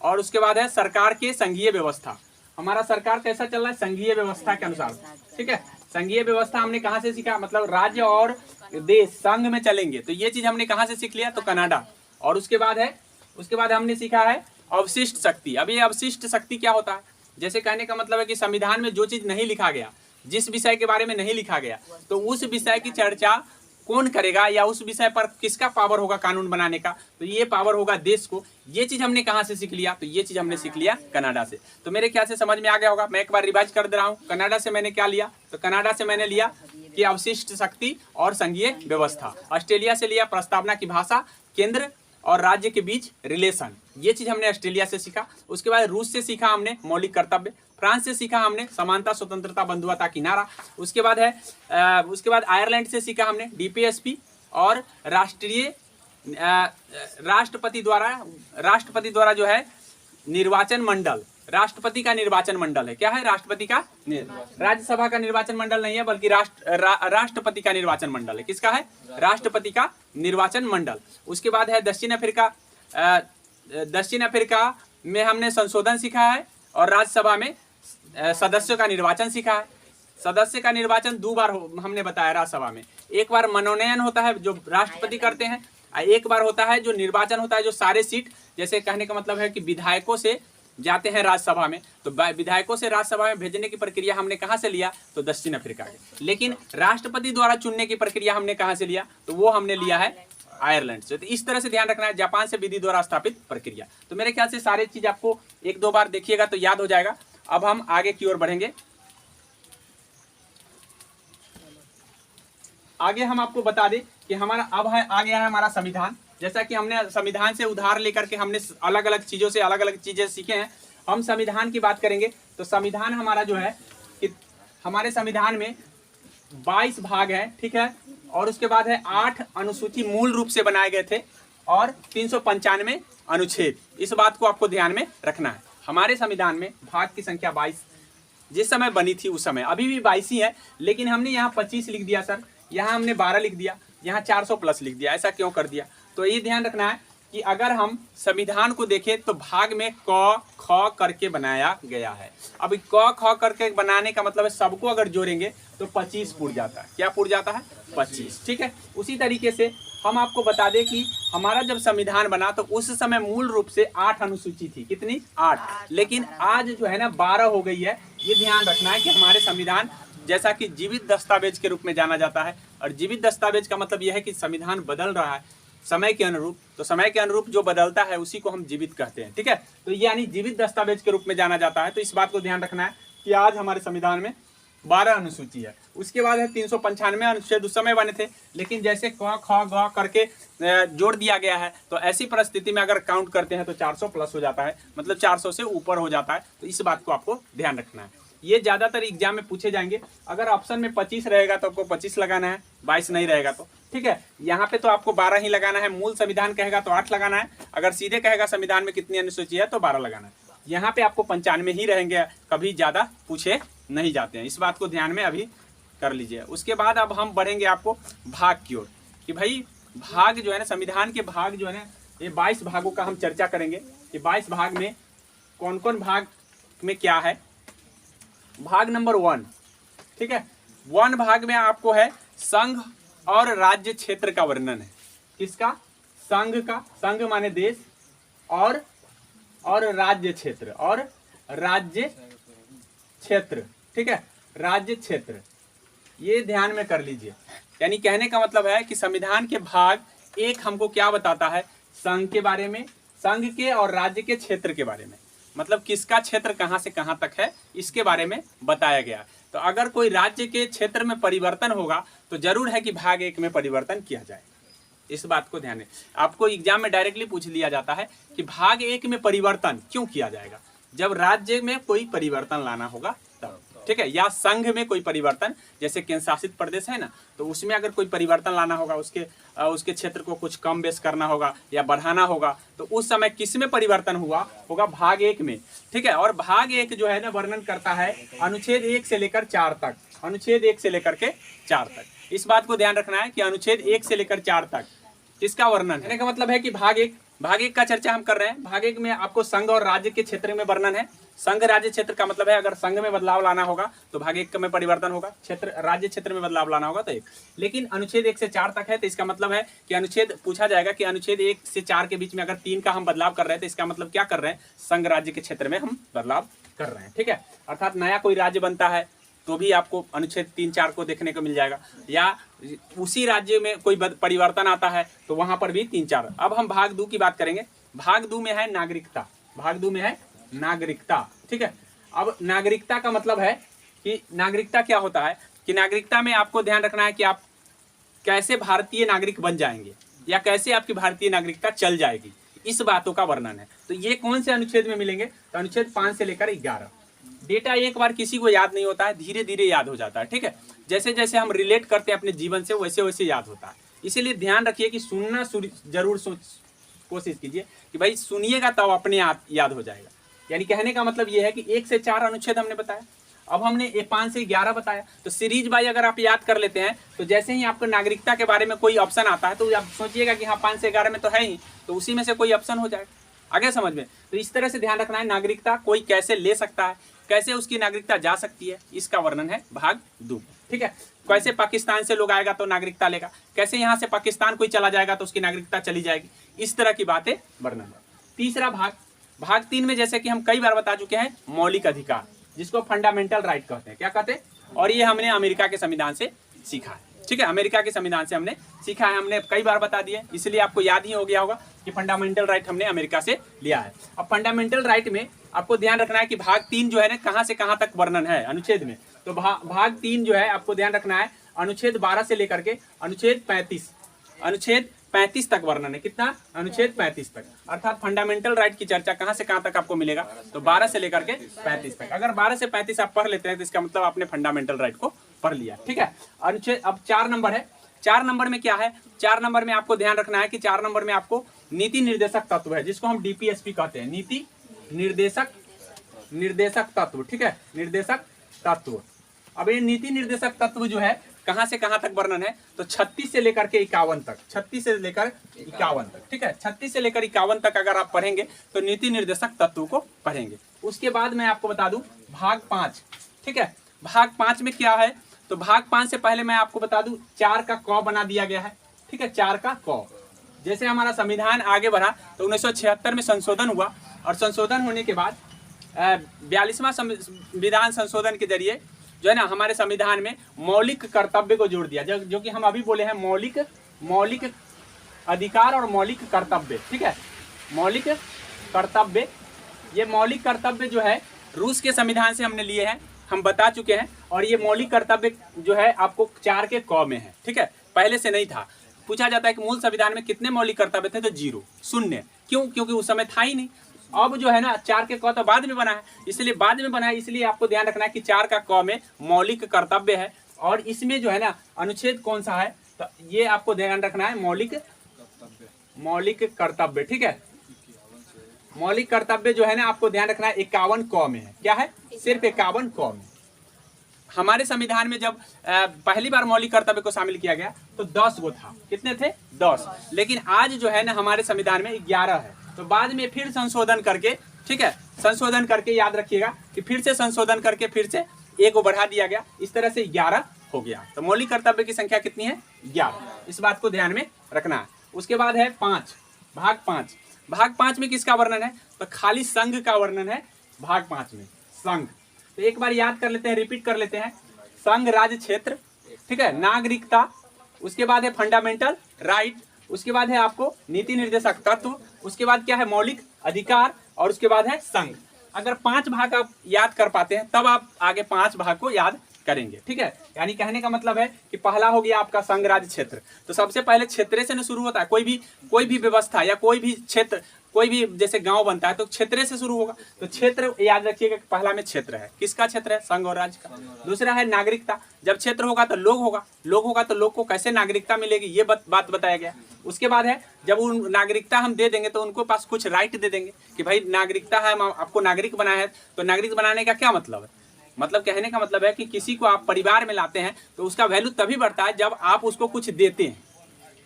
[SPEAKER 1] और उसके बाद है सरकार के संघीय व्यवस्था। हमारा सरकार कैसा चल रहा है, संघीय व्यवस्था के अनुसार, ठीक है। संघीय व्यवस्था हमने कहाँ से सीखा, मतलब राज्य और देश संघ में चलेंगे। तो ये चीज हमने कहाँ से सीख लिया, तो कनाडा। और उसके बाद हमने सीखा है अवशिष्ट शक्ति। अब ये अवशिष्ट शक्ति क्या होता है, जैसे कहने का मतलब है कि संविधान में जो चीज नहीं लिखा गया, जिस विषय के बारे में नहीं लिखा गया, तो उस विषय की चर्चा कौन करेगा, या उस विषय पर किसका पावर होगा कानून बनाने का, तो ये पावर होगा देश को। ये चीज हमने कहाँ से सीख लिया, तो ये चीज हमने सीख लिया कनाडा से। तो मेरे ख्याल से समझ में आ गया होगा। मैं एक बार रिवाइज कर दे रहा हूँ। कनाडा से मैंने क्या लिया, तो कनाडा से मैंने लिया कि अवशिष्ट शक्ति और संघीय व्यवस्था। ऑस्ट्रेलिया से लिया प्रस्तावना की भाषा, केंद्र और राज्य के बीच रिलेशन, ये चीज हमने ऑस्ट्रेलिया से सीखा। उसके बाद रूस से सीखा हमने मौलिक कर्तव्य। फ्रांस से सीखा हमने समानता, स्वतंत्रता, बंधुता की नारा। उसके बाद आयरलैंड से सीखा हमने डीपीएसपी और राष्ट्रपति द्वारा जो है निर्वाचन मंडल, राष्ट्रपति का निर्वाचन मंडल है। क्या है? राष्ट्रपति का, राज्यसभा का निर्वाचन मंडल नहीं है, बल्कि राष्ट्रपति का निर्वाचन मंडल है। किसका है? राष्ट्रपति का निर्वाचन मंडल। उसके बाद है दक्षिण अफ्रीका। दक्षिण अफ्रीका में हमने संशोधन सीखा है और राज्यसभा में सदस्यों का निर्वाचन सीखा है। सदस्य का निर्वाचन 2 बार हमने बताया राज्यसभा में। एक बार मनोनयन होता है जो राष्ट्रपति करते हैं, एक बार होता है जो निर्वाचन होता है, जो सारे सीट, जैसे कहने का मतलब है कि विधायकों से जाते हैं राज्यसभा में, तो विधायकों से राज्यसभा में भेजने की प्रक्रिया हमने कहाँ से लिया? तो दक्षिण अफ्रीका के। लेकिन राष्ट्रपति द्वारा चुनने की प्रक्रिया हमने कहाँ से लिया? तो वो हमने लिया है आयरलैंड से। तो इस तरह से ध्यान रखना है, जापान से विधि द्वारा स्थापित प्रक्रिया। तो मेरे ख्याल से सारी चीज आपको 1-2 बार देखिएगा तो याद हो जाएगा। अब हम आगे की ओर बढ़ेंगे। आगे हम आपको बता दें कि हमारा अब है आ गया है हमारा संविधान। जैसा कि हमने संविधान से उधार लेकर के हमने अलग अलग चीज़ों से अलग अलग चीज़ें सीखे हैं। हम संविधान की बात करेंगे तो संविधान हमारा जो है कि हमारे संविधान में 22 भाग हैं, ठीक है, और उसके बाद है 8 अनुसूची मूल रूप से बनाए गए थे और 395 अनुच्छेद। इस बात को आपको ध्यान में रखना है। हमारे संविधान में भाग की संख्या 22 जिस समय बनी थी उस समय, अभी भी 22 ही है, लेकिन हमने यहाँ 25 लिख दिया सर, यहाँ हमने 12 लिख दिया, यहाँ 400 प्लस लिख दिया। ऐसा क्यों कर दिया? तो ये ध्यान रखना है कि अगर हम संविधान को देखें तो भाग में क ख करके बनाया गया है। अब क ख करके बनाने का मतलब है सबको अगर जोड़ेंगे तो 25 पुर जाता है। क्या पुर जाता है? 25, ठीक है। उसी तरीके से हम आपको बता दें कि हमारा जब संविधान बना तो उस समय मूल रूप से 8 अनुसूची थी। कितनी? 8। लेकिन आज जो है ना 12 हो गई है। ये ध्यान रखना है कि हमारे संविधान जैसा कि जीवित दस्तावेज के रूप में जाना जाता है, और जीवित दस्तावेज का मतलब यह है कि संविधान बदल रहा है समय के अनुरूप, तो समय के अनुरूप जो बदलता है उसी को हम जीवित कहते हैं, ठीक है। तो यानी जीवित दस्तावेज के रूप में जाना जाता है। तो इस बात को ध्यान रखना है कि आज हमारे संविधान में 12 अनुसूची है। उसके बाद है 395 अनुच्छेद उस समय बने थे, लेकिन जैसे क ख ग करके जोड़ दिया गया है, तो ऐसी परिस्थिति में अगर काउंट करते हैं तो 400 प्लस हो जाता है, मतलब 400 से ऊपर हो जाता है। तो इस बात को आपको ध्यान रखना है। ये ज़्यादातर एग्जाम में पूछे जाएंगे। अगर ऑप्शन में 25 रहेगा तो आपको 25 लगाना है, 22 नहीं रहेगा तो, ठीक है। यहाँ पे तो आपको 12 ही लगाना है। मूल संविधान कहेगा तो 8 लगाना है। अगर सीधे कहेगा संविधान में कितनी अनुसूची है तो 12 लगाना है। यहाँ पे आपको 95 ही रहेंगे, कभी ज़्यादा पूछे नहीं जाते हैं। इस बात को ध्यान में अभी कर लीजिए। उसके बाद अब हम बढ़ेंगे आपको भाग की ओर, कि भाई भाग जो है ना, संविधान के भाग जो है ना, ये 22 भागों का हम चर्चा करेंगे कि 22 भाग में कौन कौन भाग में क्या है। भाग नंबर 1, ठीक है। 1 भाग में आपको है संघ और राज्य क्षेत्र का वर्णन है। किसका? संघ का। संघ माने देश, और राज्य क्षेत्र, और राज्य क्षेत्र, ठीक है, राज्य क्षेत्र। ये ध्यान में कर लीजिए। यानी कहने का मतलब है कि संविधान के भाग 1 हमको क्या बताता है? संघ के बारे में, संघ के और राज्य के क्षेत्र के बारे में, मतलब किसका क्षेत्र कहाँ से कहाँ तक है इसके बारे में बताया गया। तो अगर कोई राज्य के क्षेत्र में परिवर्तन होगा तो जरूर है कि भाग 1 में परिवर्तन किया जाए। इस बात को ध्यान दें। आपको एग्जाम में डायरेक्टली पूछ लिया जाता है कि भाग 1 में परिवर्तन क्यों किया जाएगा? जब राज्य में कोई परिवर्तन लाना होगा तब, ठीक है, या संघ में कोई परिवर्तन, जैसे केंद्र शासित प्रदेश है ना, तो उसमें अगर कोई परिवर्तन लाना होगा, उसके क्षेत्र को कुछ कम बेस करना होगा या बढ़ाना होगा, तो उस समय किस में परिवर्तन हुआ होगा? भाग 1 में, ठीक है। और भाग 1 जो है ना वर्णन करता है अनुच्छेद 1 से लेकर 4 तक, अनुच्छेद 1 से लेकर के 4 तक। इस बात को ध्यान रखना है कि अनुच्छेद 1 से लेकर 4 तक किसका वर्णन है? का मतलब है कि भाग 1 का चर्चा हम कर रहे हैं। भाग 1 में आपको संघ और राज्य के क्षेत्र में वर्णन है। संघ राज्य क्षेत्र का मतलब है अगर संघ में बदलाव लाना होगा तो भाग 1 में परिवर्तन होगा, क्षेत्र राज्य क्षेत्र में बदलाव लाना होगा तो 1। लेकिन अनुच्छेद 1 से 4 तक है, तो इसका मतलब है कि अनुच्छेद पूछा जाएगा कि अनुच्छेद 1 से 4 के बीच में अगर 3 का हम बदलाव कर रहे हैं तो इसका मतलब क्या कर रहे हैं? संघ राज्य के क्षेत्र में हम बदलाव कर रहे हैं, ठीक है। अर्थात नया कोई राज्य बनता है तो भी आपको अनुच्छेद 3-4 को देखने को मिल जाएगा, या उसी राज्य में कोई परिवर्तन आता है तो वहां पर भी 3-4। अब हम भाग 2 की बात करेंगे। भाग 2 में है नागरिकता। भाग 2 में है नागरिकता, ठीक है। अब नागरिकता का मतलब है कि नागरिकता क्या होता है कि नागरिकता में आपको ध्यान रखना है कि आप कैसे भारतीय नागरिक बन जाएंगे या कैसे आपकी भारतीय नागरिकता चल जाएगी, इस बातों का वर्णन है। तो ये कौन से अनुच्छेद में मिलेंगे? तो अनुच्छेद 5 से लेकर 11। डेटा एक बार किसी को याद नहीं होता है, धीरे धीरे याद हो जाता है, ठीक है। जैसे जैसे हम रिलेट करते हैं अपने जीवन से वैसे वैसे याद होता है। इसीलिए ध्यान रखिए कि सुनना जरूर कोशिश कीजिए कि भाई सुनिएगा तब अपने आप याद हो जाएगा। यानी कहने का मतलब ये है कि 1 से 4 अनुच्छेद हमने बताया, अब हमने 5 से 11 बताया। तो सीरीज बाय अगर आप याद कर लेते हैं तो जैसे ही आपको नागरिकता के बारे में कोई ऑप्शन आता है तो आप सोचिएगा कि हाँ 5 से 11 में तो है ही, तो उसी में से कोई ऑप्शन हो जाएगा। आगे समझ में? तो इस तरह से ध्यान रखना है, नागरिकता कोई कैसे ले सकता है, कैसे उसकी नागरिकता जा सकती है, इसका वर्णन है भाग 2। ठीक है, कैसे पाकिस्तान से लोग आएगा तो नागरिकता लेगा, कैसे यहाँ से पाकिस्तान कोई चला जाएगा तो उसकी नागरिकता चली जाएगी, इस तरह की बातें वर्णन है। तीसरा भाग, भाग 3 में जैसे कि हम कई बार बता चुके हैं, मौलिक अधिकार, जिसको फंडामेंटल राइट कहते हैं। क्या कहते हैं? और ये हमने अमेरिका के संविधान से सीखा है। ठीक है, अमेरिका के संविधान से हमने सीखा है, हमने कई बार बता दिए, इसलिए आपको याद ही हो गया होगा कि फंडामेंटल राइट हमने अमेरिका से लिया है। अब फंडामेंटल राइट में आपको ध्यान रखना है कि भाग 3 जो है ना, कहाँ से कहाँ तक वर्णन है अनुच्छेद में। तो भाग 3 जो है आपको ध्यान रखना है, अनुच्छेद 12 से लेकर के अनुच्छेद 35 तक वर्णन है। कितना? अनुच्छेद 35 तक। अर्थात फंडामेंटल राइट की चर्चा कहाँ से कहाँ तक आपको मिलेगा, तो 12 से लेकर के 35 तक। अगर 12 से 35 आप पढ़ लेते हैं तो इसका मतलब आपने फंडामेंटल राइट को पढ़ लिया। ठीक है, अनुच्छेद अब 4 नंबर है। 4 नंबर में क्या है? 4 नंबर में आपको ध्यान रखना है कि 4 नंबर में आपको नीति निर्देशक तत्व है, जिसको हम डीपीएसपी कहते हैं, नीति निर्देशक तत्व। ठीक है, निर्देशक तत्व। अब ये नीति निर्देशक तत्व जो है कहां से कहां तक वर्णन है, तो 36 से लेकर के 51 तक, 36 से लेकर 51 तक। ठीक है, 36 से लेकर 51 तक अगर आप पढ़ेंगे तो नीति निर्देशक तत्व को पढ़ेंगे। उसके बाद मैं आपको बता दूं भाग 5। ठीक है, भाग 5 में क्या है, तो भाग 5 से पहले मैं आपको बता दूं 4 का क बना दिया गया है। ठीक है, 4 का क। जैसे हमारा संविधान आगे बढ़ा तो 1976 में संशोधन हुआ, और संशोधन होने के बाद 42वां संविधान संशोधन के जरिए जो है ना हमारे संविधान में मौलिक कर्तव्य को जोड़ दिया, जो कि हम अभी बोले हैं मौलिक अधिकार और मौलिक कर्तव्य। ठीक है, मौलिक कर्तव्य, ये मौलिक कर्तव्य जो है रूस के संविधान से हमने लिए हैं, हम बता चुके हैं। और ये मौलिक कर्तव्य जो है आपको 4 के क में है। ठीक है, पहले से नहीं था। पूछा जाता है कि मूल संविधान में कितने मौलिक कर्तव्य थे, तो 0, शून्य। क्यों? क्योंकि उस समय था ही नहीं। अब जो है ना 4 के क तो बाद में बना है, इसलिए बाद में बना है, इसलिए आपको ध्यान रखना है कि 4 का क में मौलिक कर्तव्य है। और इसमें जो है ना अनुच्छेद कौन सा है, तो ये आपको ध्यान रखना है, मौलिक कर्तव्य। ठीक है, मौलिक कर्तव्य जो है ना आपको ध्यान रखना है 51 क में है। क्या है? सिर्फ 51 क में। हमारे संविधान में जब पहली बार मौलिक कर्तव्य को शामिल किया गया तो 10 गो था। कितने थे? 10। लेकिन आज जो है ना हमारे संविधान में 11 है। तो बाद में फिर संशोधन करके, ठीक है, संशोधन करके, याद रखिएगा कि फिर से संशोधन करके फिर से 1 को बढ़ा दिया गया, इस तरह से 11 हो गया। तो मौलिक कर्तव्य की संख्या कितनी है? 11। इस बात को ध्यान में रखना है। उसके बाद है 5, भाग 5। भाग 5 में किसका वर्णन है, तो खाली संघ का वर्णन है भाग 5 में, संघ। तो एक बार याद कर लेते हैं, रिपीट कर लेते हैं। संघ राज्य क्षेत्र, ठीक है, नागरिकता, उसके बाद है फंडामेंटल राइट, उसके बाद है आपको नीति निर्देशक तत्व, उसके बाद क्या है मौलिक अधिकार, और उसके बाद है संघ। अगर 5 भाग आप याद कर पाते हैं तब आप आगे 5 भाग को याद करेंगे। ठीक है, यानी कहने का मतलब है कि पहला हो गया आपका संघ राज्य क्षेत्र। तो सबसे पहले क्षेत्र से न शुरू होता है, कोई भी व्यवस्था या कोई भी क्षेत्र, कोई भी जैसे गांव बनता है तो क्षेत्र से शुरू होगा। तो क्षेत्र याद रखिएगा कि पहला में क्षेत्र है, किसका क्षेत्र है? संघ और राज्य का। दूसरा है नागरिकता, जब क्षेत्र होगा तो लोग होगा तो लोग को कैसे नागरिकता मिलेगी, ये बात बताया गया। उसके बाद है जब उन नागरिकता हम दे देंगे तो उनको पास कुछ राइट दे देंगे कि भाई नागरिकता है, आपको नागरिक बनाया है। तो नागरिक बनाने का क्या मतलब है? मतलब कहने का मतलब है कि किसी को आप परिवार में लाते हैं तो उसका वैल्यू तभी बढ़ता है जब आप उसको कुछ देते हैं।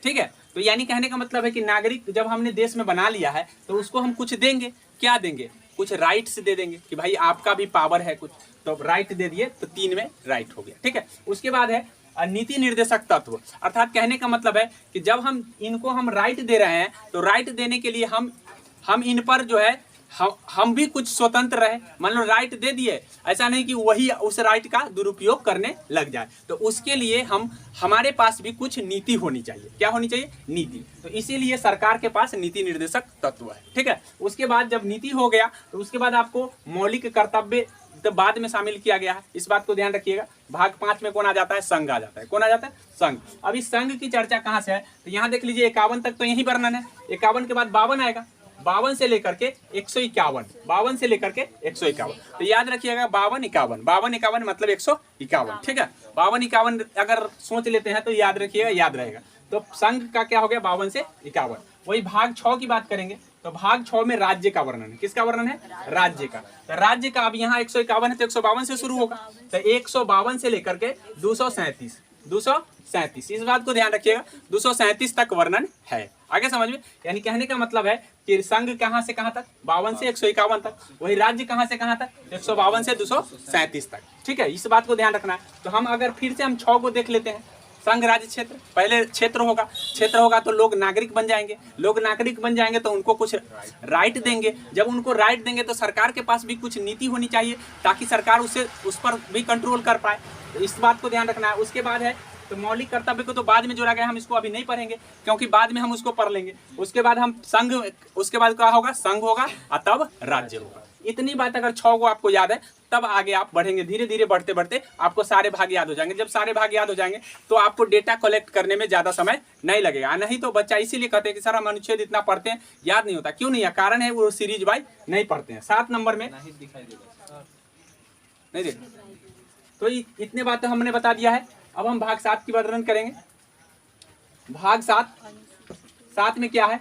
[SPEAKER 1] ठीक है, तो यानी कहने का मतलब है कि नागरिक जब हमने देश में बना लिया है तो उसको हम कुछ देंगे। क्या देंगे? कुछ राइट्स दे देंगे कि भाई आपका भी पावर है कुछ, तो राइट दे दिए, तो 3 में राइट हो गया। ठीक है, उसके बाद है नीति निर्देशक तत्व, अर्थात कहने का मतलब है कि जब हम इनको हम राइट दे रहे हैं तो राइट देने के लिए हम इन पर जो है हम भी कुछ स्वतंत्र रहे। मान लो राइट दे दिए, ऐसा नहीं कि वही उस राइट का दुरुपयोग करने लग जाए, तो उसके लिए हमारे पास भी कुछ नीति होनी चाहिए। क्या होनी चाहिए? नीति। तो इसीलिए सरकार के पास नीति निर्देशक तत्व है। ठीक है, उसके बाद जब नीति हो गया तो उसके बाद आपको मौलिक कर्तव्य तो बाद में शामिल किया गया है, इस बात को ध्यान रखिएगा। भाग 5 में कौन आ जाता है? संघ आ जाता है। कौन आ जाता है? संघ। अब इस संघ की चर्चा कहाँ से है, तो यहाँ देख लीजिए 51 तक तो यही वर्णन है। 51 के बाद 52 आएगा, 52 से लेकर के 151, 52 से लेकर के 151। तो याद रखिएगा 52 51 मतलब 151। ठीक है, 52 51 अगर सोच लेते हैं तो याद रखिएगा, याद रहेगा। तो संघ का क्या हो गया? 52 से 51। वही भाग 6 की बात करेंगे। तो भाग 6 में राज्य का वर्णन है। किसका वर्णन है? राज्य का। तो राज्य का अब यहाँ 151 है तो 152 से शुरू होगा, तो 152 से लेकर के 237 इस बात को ध्यान रखिएगा, 237 तक वर्णन है। आगे समझ में, यानी कहने का मतलब है कि संघ कहां से कहां तक? 52 से 151 तक। वही राज्य कहां से कहां तक? 152 से 237 तक। ठीक है, इस बात को ध्यान रखना है। तो हम अगर फिर से हम 6 को देख लेते हैं। संघ, राज्य, क्षेत्र। पहले क्षेत्र होगा तो लोग नागरिक बन जाएंगे, लोग नागरिक बन जाएंगे तो उनको कुछ राइट देंगे। जब उनको राइट देंगे तो सरकार के पास भी कुछ नीति होनी चाहिए ताकि सरकार उस पर भी कंट्रोल कर पाए। तो इस बात को ध्यान रखना है। उसके बाद है तो मौलिक कर्तव्य को तो बाद में जोड़ा गया, हम इसको अभी नहीं पढ़ेंगे क्योंकि बाद में हम उसको पढ़ लेंगे। उसके बाद हम संघ, उसके बाद क्या होगा? संघ होगा और तब राज्य होगा। इतनी बात अगर 6 को आपको याद है तब आगे आप बढ़ेंगे। धीरे धीरे बढ़ते बढ़ते आपको सारे भाग याद हो जाएंगे। जब सारे भाग याद हो जाएंगे तो आपको डेटा कलेक्ट करने में ज्यादा समय नहीं लगेगा। नहीं तो बच्चा इसीलिए कहते हैं कि सर हम अनुच्छेद इतना पढ़ते हैं याद नहीं होता। क्यों नहीं है? कारण है वो सीरीज वाइज नहीं पढ़ते हैं। 7 नंबर में नहीं देख, तो इतने बातें हमने बता दिया है। अब हम भाग 7 की वर्णन करेंगे। भाग 7 में क्या है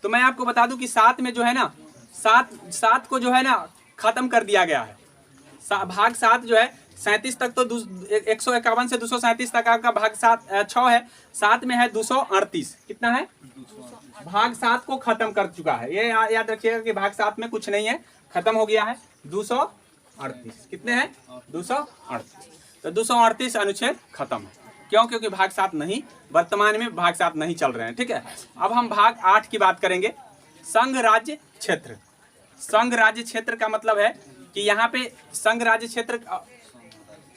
[SPEAKER 1] तो मैं आपको बता दूं कि 7 में जो है ना, 7 को जो है ना खत्म कर दिया गया है। भाग 7 जो है 37 तक तो 151 से 237 तक आपका भाग 6 है। 7 में है 238। कितना है? भाग 7 को खत्म कर चुका है। ये याद रखिएगा कि भाग 7 में कुछ नहीं है, खत्म हो गया है। 238 कितने हैं? 238। तो 238 अनुच्छेद खत्म है। क्यों? क्योंकि भाग 7 नहीं, वर्तमान में भाग 7 नहीं चल रहे हैं। ठीक है, अब हम भाग 8 की बात करेंगे। संघ, राज्य, क्षेत्र। संघ, राज्य, क्षेत्र का मतलब है कि यहाँ पे संघ, राज्य,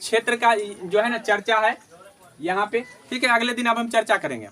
[SPEAKER 1] क्षेत्र का जो है ना चर्चा है यहाँ पे। ठीक है, अगले दिन अब हम चर्चा करेंगे।